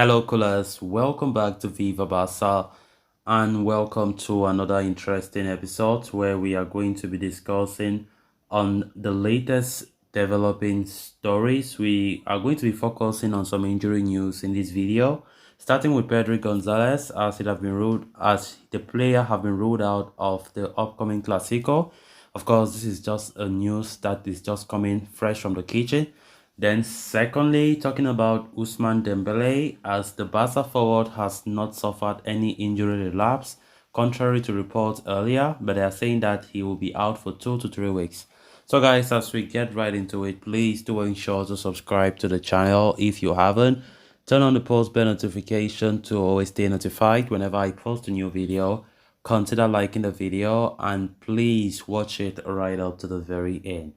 Hello, coolers. Welcome back to Viva Barca and welcome to another interesting episode where we are going to be discussing on the latest developing stories. We are going to be focusing on some injury news in this video, starting with Pedri Gonzalez as the player have been ruled out of the upcoming Clasico. Of course, this is just a news that is just coming fresh from the kitchen. Then secondly, talking about Ousmane Dembele, as the Barca forward has not suffered any injury relapse, contrary to reports earlier, but they are saying that he will be out for 2 to 3 weeks. So guys, as we get right into it, please do ensure to subscribe to the channel if you haven't. Turn on the post bell notification to always stay notified whenever I post a new video. Consider liking the video and please watch it right up to the very end.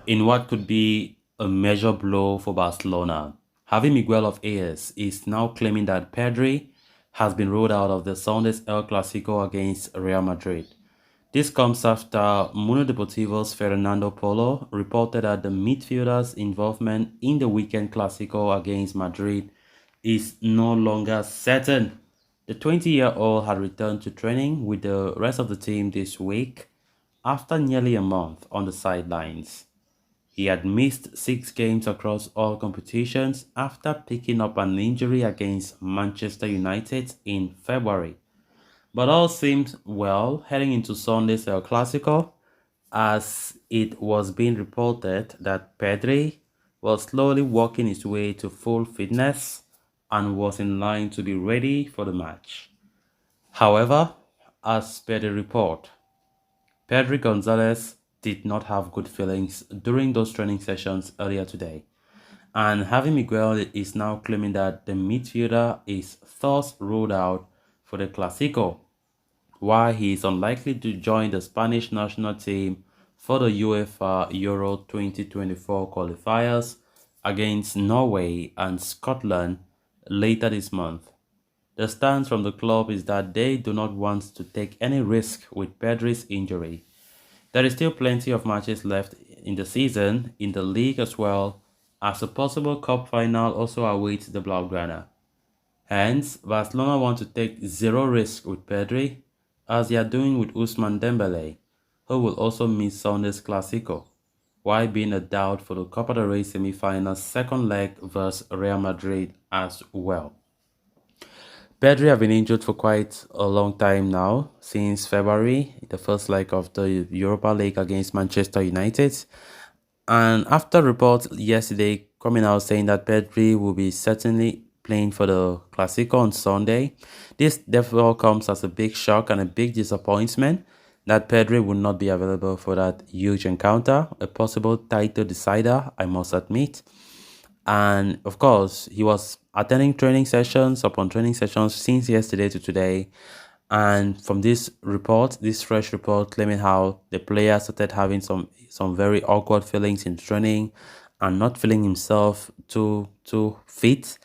In what could be a major blow for Barcelona, Javi Miguel of AS is now claiming that Pedri has been ruled out of the Sunday's El Clasico against Real Madrid. This comes after Mundo Deportivo's Fernando Polo reported that the midfielder's involvement in the weekend Clasico against Madrid is no longer certain. The 20-year-old had returned to training with the rest of the team this week after nearly a month on the sidelines. He had missed 6 games across all competitions after picking up an injury against Manchester United in February. But all seemed well heading into Sunday's El Clasico, as it was being reported that Pedri was slowly working his way to full fitness and was in line to be ready for the match. However, as per the report, Pedri Gonzalez did not have good feelings during those training sessions earlier today, and Javi Miguel is now claiming that the midfielder is thus ruled out for the Clasico, while he is unlikely to join the Spanish national team for the UEFA Euro 2024 qualifiers against Norway and Scotland later this month. The stance from the club is that they do not want to take any risk with Pedri's injury. There is still plenty of matches left in the season in the league, as well as a possible cup final also awaits the Blaugrana. Hence, Barcelona want to take zero risk with Pedri, as they are doing with Ousmane Dembele, who will also miss Sunday's Clasico, while being a doubt for the Copa del Rey semi-final second leg versus Real Madrid as well. Pedri have been injured for quite a long time now, since February, the first leg of the Europa League against Manchester United. And after reports yesterday coming out saying that Pedri will be certainly playing for the Clasico on Sunday, this therefore comes as a big shock and a big disappointment that Pedri will not be available for that huge encounter, a possible title decider, I must admit. And of course, he was attending training sessions upon training sessions since yesterday to today. And from this report, this fresh report claiming how the player started having some very awkward feelings in training and not feeling himself too fit,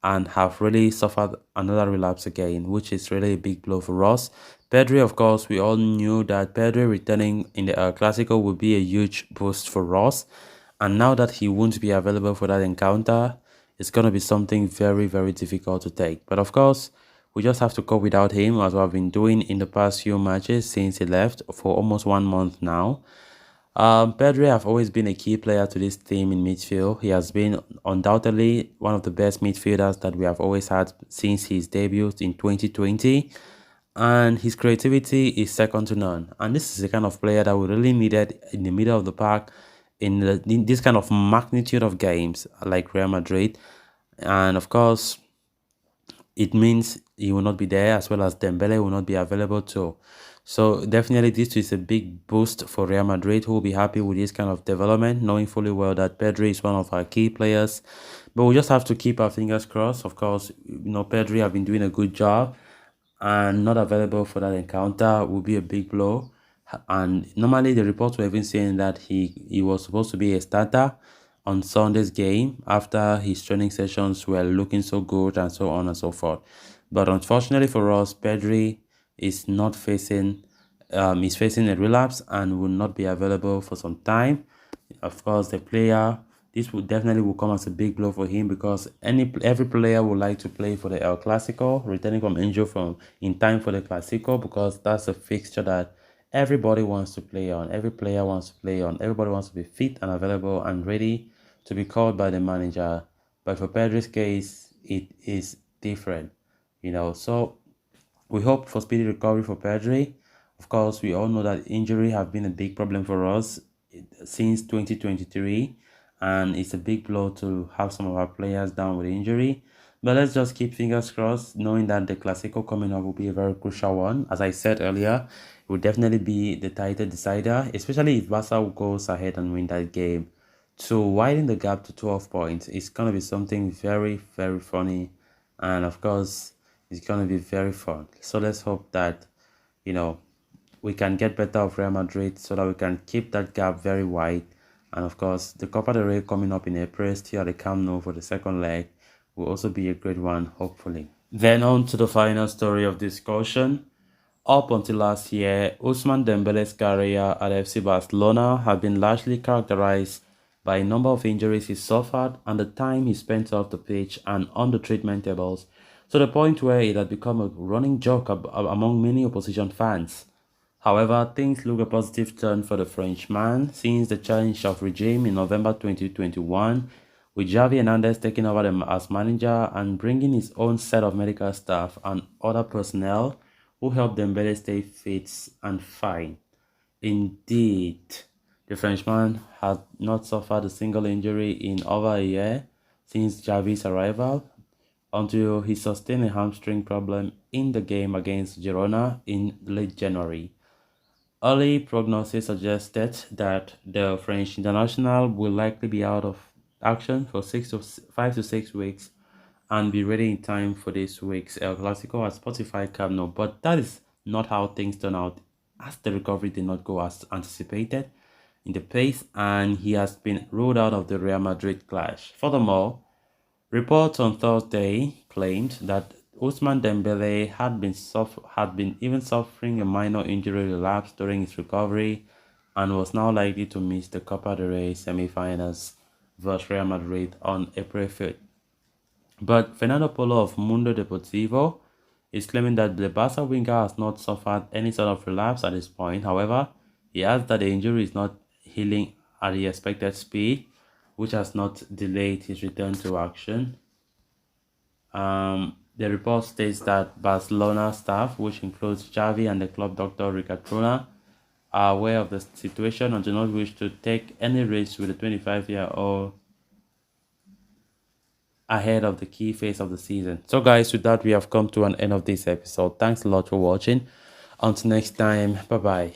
and have really suffered another relapse again, which is really a big blow for us. Pedri, of course, we all knew that Pedri returning in the Clasico would be a huge boost for us. And now that he won't be available for that encounter, it's going to be something very, very difficult to take. But of course, we just have to cope without him, as we've been doing in the past few matches since he left for almost 1 month now. Pedri have always been a key player to this team in midfield. He has been undoubtedly one of the best midfielders that we have always had since his debut in 2020. And his creativity is second to none. And this is the kind of player that we really needed in the middle of the park in this kind of magnitude of games like Real Madrid. And of course, it means he will not be there, as well as Dembele will not be available too. So definitely this is a big boost for Real Madrid, who will be happy with this kind of development, knowing fully well that Pedri is one of our key players. But we just have to keep our fingers crossed. Of course, Pedri have been doing a good job, and not available for that encounter will be a big blow. And normally the reports were even saying that he was supposed to be a starter on Sunday's game after his training sessions were looking so good and so on and so forth. But unfortunately for us, Pedri is not facing a relapse and will not be available for some time. Of course, the player This would definitely will come as a big blow for him because every player would like to play for the El Clasico, returning from injury from in time for the Clasico, because that's a fixture that everybody wants to play on. Every player wants to play on. Everybody wants to be fit and available and ready to be called by the manager. But for Pedri's case, it is different, So we hope for speedy recovery for Pedri. Of course, we all know that injury have been a big problem for us since 2023, and it's a big blow to have some of our players down with injury. But let's just keep fingers crossed, knowing that the Clasico coming up will be a very crucial one. As I said earlier, it will definitely be the title decider, especially if Barca goes ahead and win that game. To widen the gap to 12 points, it's going to be something very, very funny. And of course, it's going to be very fun. So let's hope that, you know, we can get better of Real Madrid so that we can keep that gap very wide. And of course, the Copa del Rey coming up in April, still at the Camp Nou for the second leg, will also be a great one, hopefully. Then on to the final story of discussion. Up until last year, Ousmane Dembele's career at FC Barcelona had been largely characterized by a number of injuries he suffered and the time he spent off the pitch and on the treatment tables, to the point where it had become a running joke among many opposition fans. However, things look a positive turn for the Frenchman since the change of regime in November 2021, with Xavi Hernandez taking over as manager and bringing his own set of medical staff and other personnel who helped Dembele stay fit and fine. Indeed, the Frenchman had not suffered a single injury in over a year since Xavi's arrival, until he sustained a hamstring problem in the game against Girona in late January. Early prognosis suggested that the French international will likely be out of action for 5 to 6 weeks and be ready in time for this week's El Clasico at Spotify Camp Nou. But that is not how things turn out, as the recovery did not go as anticipated in the pace, and he has been ruled out of the Real Madrid clash. Furthermore, reports on Thursday claimed that Ousmane Dembele had been even suffering a minor injury relapse during his recovery and was now likely to miss the Copa del Rey semi-finals versus Real Madrid on April 5th. But Fernando Polo of Mundo Deportivo is claiming that the Barca winger has not suffered any sort of relapse at this point. However, he adds that the injury is not healing at the expected speed, which has not delayed his return to action. The report states that Barcelona staff, which includes Xavi and the club doctor Ricard Pruna, are aware of the situation and do not wish to take any risks with the 25-year-old ahead of the key phase of the season. So guys, with that, we have come to an end of this episode. Thanks a lot for watching. Until next time, bye bye.